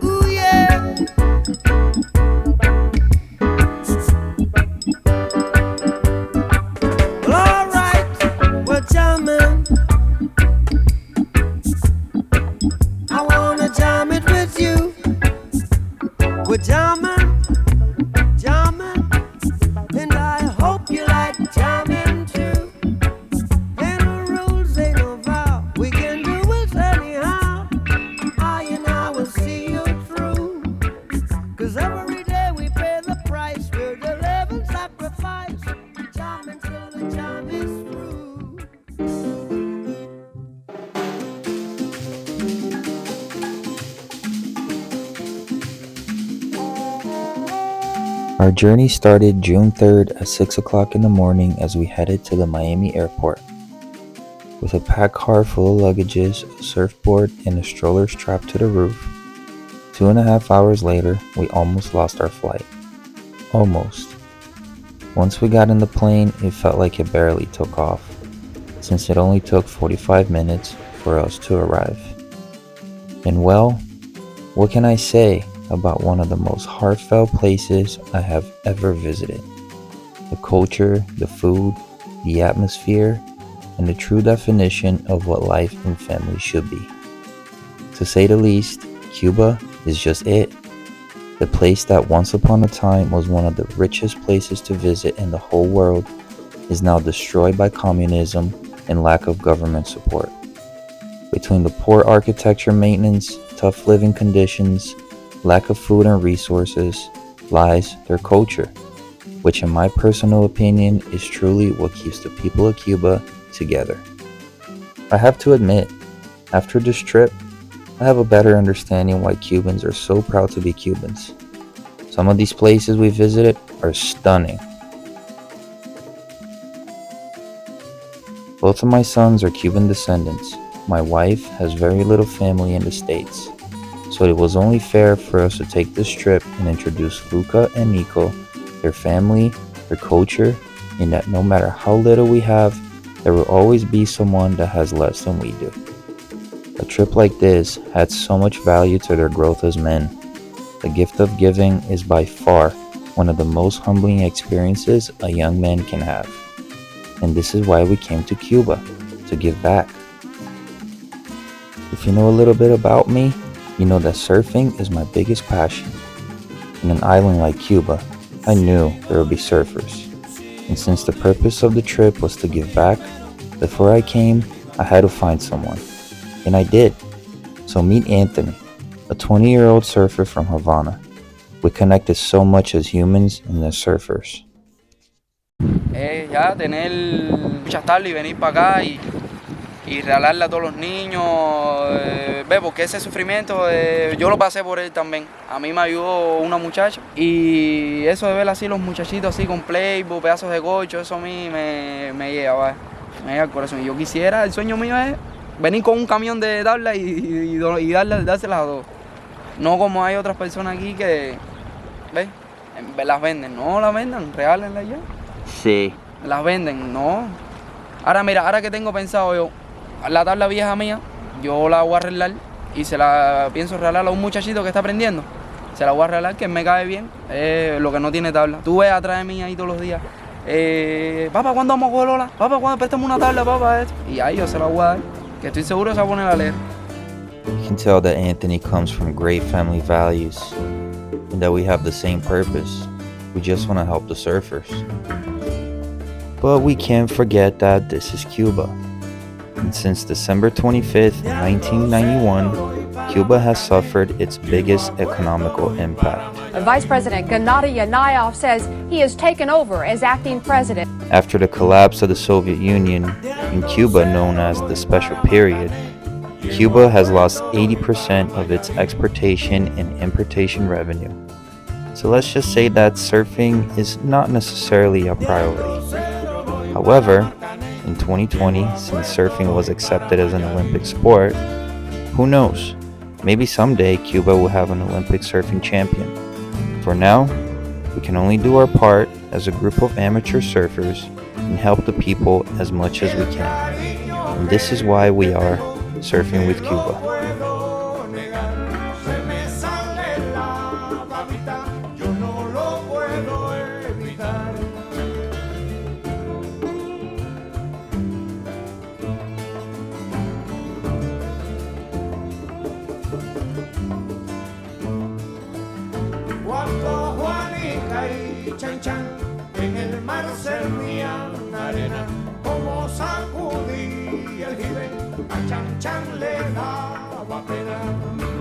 Ooh, yeah. Well, all right. Well, jamming. I wanna jam it with you. We're jamming, jamming, and I hope you like jamming too. Ain't no rules, ain't no vow. We can do it anyhow. I and I will see you through. 'Cause every day we pay the price. We're the living sacrifice. Jamming till the jam is through. Our journey started June 3rd at 6 o'clock in the morning as we headed to the Miami airport. With a packed car full of luggages, a surfboard, and a stroller strapped to the roof, 2.5 hours later, we almost lost our flight. Almost. Once we got in the plane, it felt like it barely took off, since it only took 45 minutes for us to arrive. And well, what can I say about one of the most heartfelt places I have ever visited? The culture, the food, the atmosphere, and the true definition of what life and family should be. To say the least, Cuba is just it. The place that once upon a time was one of the richest places to visit in the whole world is now destroyed by communism and lack of government support. Between the poor architecture maintenance, tough living conditions, lack of food and resources, lies their culture, which in my personal opinion is truly what keeps the people of Cuba together. I have to admit, after this trip, I have a better understanding why Cubans are so proud to be Cubans. Some of these places we visited are stunning. Both of my sons are Cuban descendants. My wife has very little family in the States, so it was only fair for us to take this trip and introduce Luca and Nico, their family, their culture, and that no matter how little we have, there will always be someone that has less than we do. A trip like this adds so much value to their growth as men. The gift of giving is by far one of the most humbling experiences a young man can have. And this is why we came to Cuba, to give back. If you know a little bit about me, you know that surfing is my biggest passion. In an island like Cuba, I knew there would be surfers. And since the purpose of the trip was to give back, before I came, I had to find someone. And I did. So meet Anthony, a 20-year-old surfer from Havana. We connected so much as humans and as surfers. Ya tener muchas tardes y venir para acá y regalarle a todos los niños, ve, porque ese sufrimiento yo lo pasé por él también. A mí me ayudó una muchacha y eso de ver así los muchachitos así con playboy, pedazos de gocho, eso a mí me llega, me llega al corazón. Y yo quisiera, el sueño mío es venir con un camión de tablas y dárselas a todos. No como hay otras personas aquí que, ¿ves? Las venden, no las vendan, regálenlas ya. Sí. Las venden, no. Ahora mira, ahora que tengo pensado yo, la tabla vieja mía, yo la voy a arreglar y se la pienso regalar a un muchachito que está aprendiendo. Se la voy a regalar, que me cae bien, lo que no tiene tabla. Tú ves atrás de mí ahí todos los días. Papá, ¿cuándo vamos a coger Lola? Papá, ¿cuándo préstame una tabla, papá? Y ahí yo se la voy a dar, que estoy seguro que se va a poner a leer. You can tell that Anthony comes from great family values and that we have the same purpose. We just want to help the surfers. But we can't forget that this is Cuba. And since December 25th, 1991, Cuba has suffered its biggest economical impact. Vice President Gennady Yanayev says he has taken over as acting president. After the collapse of the Soviet Union, in Cuba known as the Special Period, Cuba has lost 80% of its exportation and importation revenue. So let's just say that surfing is not necessarily a priority. However, in 2020, since surfing was accepted as an Olympic sport, who knows? Maybe someday Cuba will have an Olympic surfing champion. For now, we can only do our part as a group of amateur surfers and help the people as much as we can. And this is why we are Surfing with Cuba. Cuando Juanica y Chan Chan en el mar servían arena, como sacudía el jibe, a Chan Chan le daba pena.